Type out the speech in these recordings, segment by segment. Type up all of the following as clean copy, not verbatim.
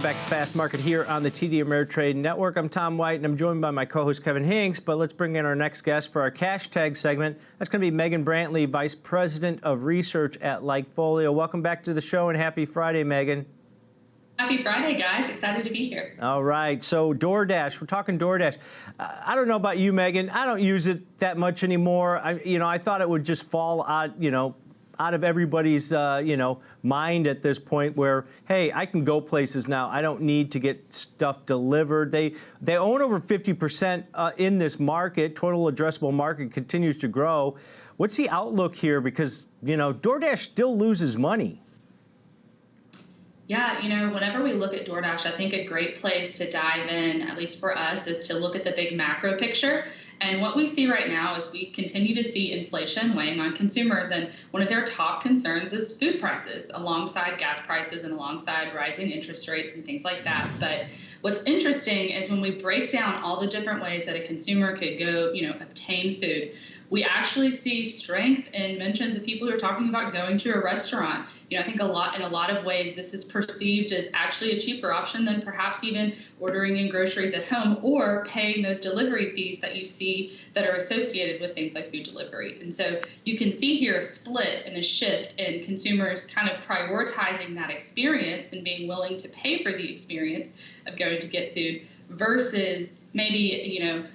Welcome back to Fast Market here on the TD Ameritrade Network. I'm Tom White, and I'm joined by my co-host Kevin Hinks. But let's bring in our next guest for our cash tag segment. That's going to be Megan Brantley, Vice President of Research at LikeFolio. Welcome back to the show, and happy Friday, Megan. Happy Friday, guys. Excited to be here. All right. So DoorDash, we're talking DoorDash. I don't know about you, Megan. I don't use it that much anymore. I thought it would just fall out of everybody's, mind at this point where, hey, I can go places now. I don't need to get stuff delivered. They own over 50% in this market. Total addressable market continues to grow. What's the outlook here? Because, DoorDash still loses money. Yeah, whenever we look at DoorDash, I think a great place to dive in, at least for us, is to look at the big macro picture. And what we see right now is we continue to see inflation weighing on consumers. And one of their top concerns is food prices, alongside gas prices and alongside rising interest rates and things like that. But what's interesting is when we break down all the different ways that a consumer could go, obtain food, we actually see strength in mentions of people who are talking about going to a restaurant. I think in a lot of ways, this is perceived as actually a cheaper option than perhaps even ordering in groceries at home or paying those delivery fees that you see that are associated with things like food delivery. And so you can see here a split and a shift in consumers kind of prioritizing that experience and being willing to pay for the experience of going to get food versus maybe,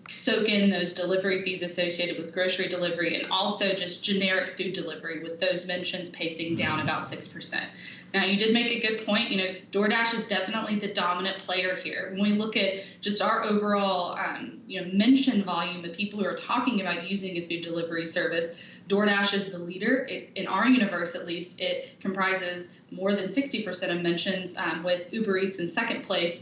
soak in those delivery fees associated with grocery delivery and also just generic food delivery with those mentions pacing down about 6%. Now, you did make a good point. DoorDash is definitely the dominant player here. When we look at just our overall, mention volume of people who are talking about using a food delivery service, DoorDash is the leader. In our universe, at least, it comprises more than 60% of mentions, with Uber Eats in second place.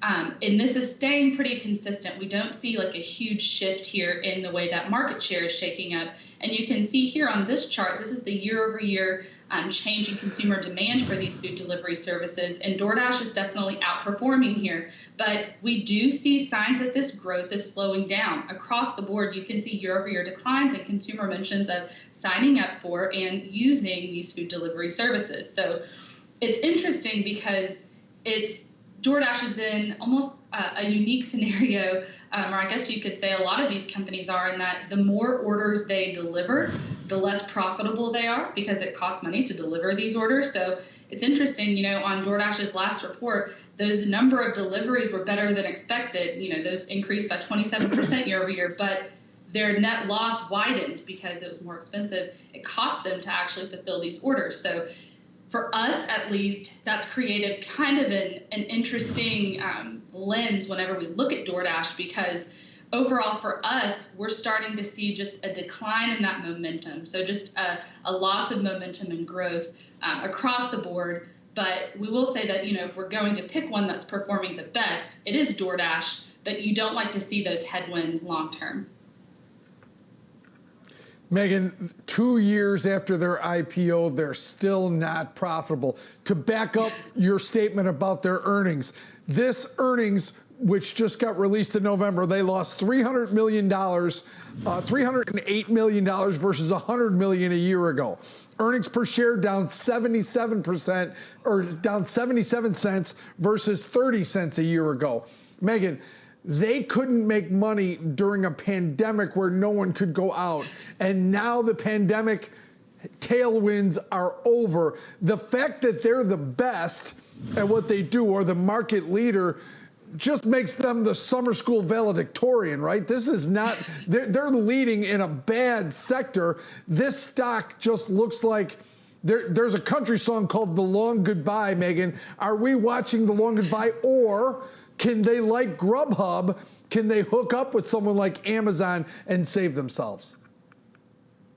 And this is staying pretty consistent. We don't see like a huge shift here in the way that market share is shaking up. And you can see here on this chart, this is the year-over-year change in consumer demand for these food delivery services. And DoorDash is definitely outperforming here. But we do see signs that this growth is slowing down. Across the board, you can see year-over-year declines in consumer mentions of signing up for and using these food delivery services. So it's interesting because DoorDash is in almost a unique scenario, or I guess you could say a lot of these companies are, in that the more orders they deliver, the less profitable they are because it costs money to deliver these orders. So it's interesting, on DoorDash's last report, those number of deliveries were better than expected. Those increased by 27% year over year, but their net loss widened because it was more expensive. It cost them to actually fulfill these orders. So for us, at least, that's created kind of an interesting lens whenever we look at DoorDash, because overall for us, we're starting to see just a decline in that momentum. So just a loss of momentum and growth across the board. But we will say that, if we're going to pick one that's performing the best, it is DoorDash, but you don't like to see those headwinds long term. Megan, 2 years after their IPO, they're still not profitable. To back up your statement about their earnings, this earnings, which just got released in November, they lost $300 million, $308 million versus $100 million a year ago. Earnings per share down 77%, or down 77 cents versus 30 cents a year ago. Megan, they couldn't make money during a pandemic where no one could go out. And now the pandemic tailwinds are over. The fact that they're the best at what they do, or the market leader, just makes them the summer school valedictorian, right? This is not, they're leading in a bad sector. This stock just looks like, there's a country song called The Long Goodbye, Megan. Are we watching The Long Goodbye, or can they, like Grubhub, can they hook up with someone like Amazon and save themselves?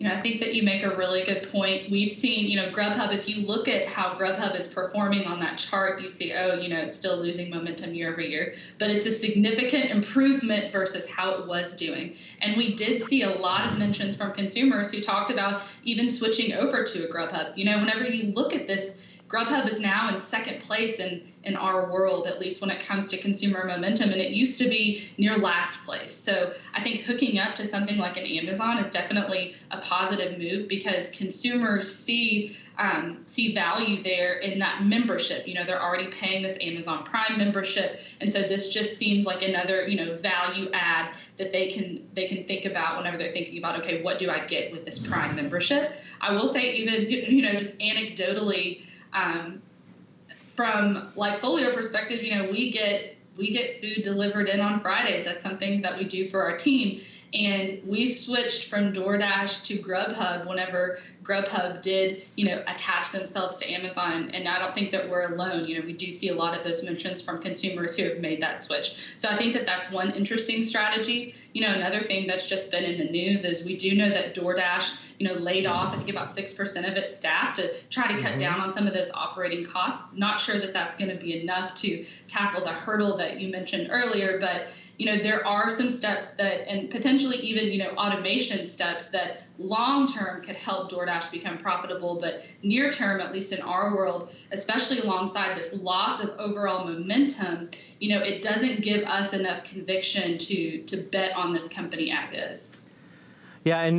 I think that you make a really good point. We've seen, Grubhub, if you look at how Grubhub is performing on that chart, you see, it's still losing momentum year over year, but it's a significant improvement versus how it was doing. And we did see a lot of mentions from consumers who talked about even switching over to a Grubhub. Whenever you look at this, Grubhub is now in second place in in our world, at least when it comes to consumer momentum, and it used to be near last place. So I think hooking up to something like an Amazon is definitely a positive move because consumers see value there in that membership. They're already paying this Amazon Prime membership, and so this just seems like another value add that they can think about whenever they're thinking about, okay, what do I get with this Prime membership? I will say, even just anecdotally, from LikeFolio perspective, we get food delivered in on Fridays. That's something that we do for our team. And we switched from DoorDash to Grubhub whenever Grubhub did, attach themselves to Amazon. And I don't think that we're alone. We do see a lot of those mentions from consumers who have made that switch. So I think that that's one interesting strategy. Another thing that's just been in the news is we do know that DoorDash, laid off, I think about 6% of its staff to try to cut down on some of those operating costs. Not sure that that's going to be enough to tackle the hurdle that you mentioned earlier, but there are some steps that, and potentially even, automation steps that long-term could help DoorDash become profitable, but near-term, at least in our world, especially alongside this loss of overall momentum, it doesn't give us enough conviction to bet on this company as is. Yeah, and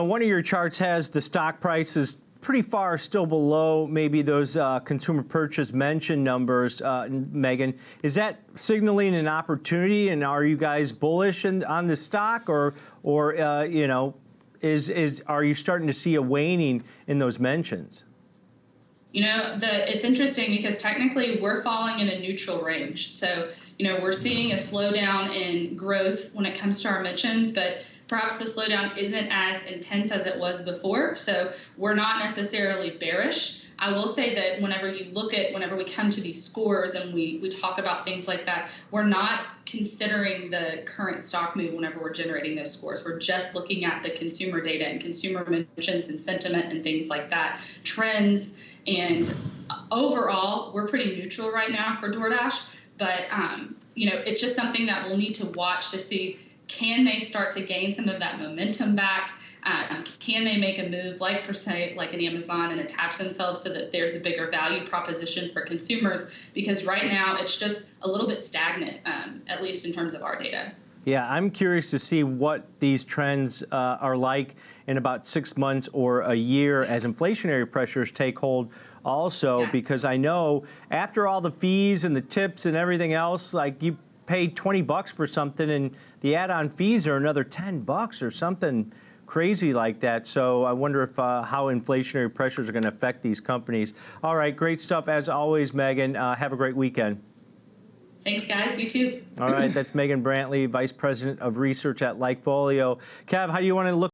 one of your charts has the stock prices pretty far still below maybe those consumer purchase mention numbers, Megan. Is that signaling an opportunity, and are you guys bullish on the stock, or are you starting to see a waning in those mentions? It's interesting because technically we're falling in a neutral range. So, we're seeing a slowdown in growth when it comes to our mentions, but perhaps the slowdown isn't as intense as it was before. So we're not necessarily bearish. I will say that whenever we come to these scores and we talk about things like that, we're not considering the current stock move whenever we're generating those scores. We're just looking at the consumer data and consumer mentions and sentiment and things like that, trends. And overall, we're pretty neutral right now for DoorDash. But, it's just something that we'll need to watch to see, can they start to gain some of that momentum back? Can they make a move like an Amazon and attach themselves so that there's a bigger value proposition for consumers? Because right now it's just a little bit stagnant, at least in terms of our data. Yeah, I'm curious to see what these trends are like in about 6 months or a year as inflationary pressures take hold also, because I know after all the fees and the tips and everything else, like you paid $20 for something and the add-on fees are another $10 or something crazy like that. So I wonder if how inflationary pressures are going to affect these companies. All right, great stuff as always, Megan. Have a great weekend. Thanks, guys. You too. All right, that's Megan Brantley, Vice President of Research at LikeFolio. Kev, how do you want to look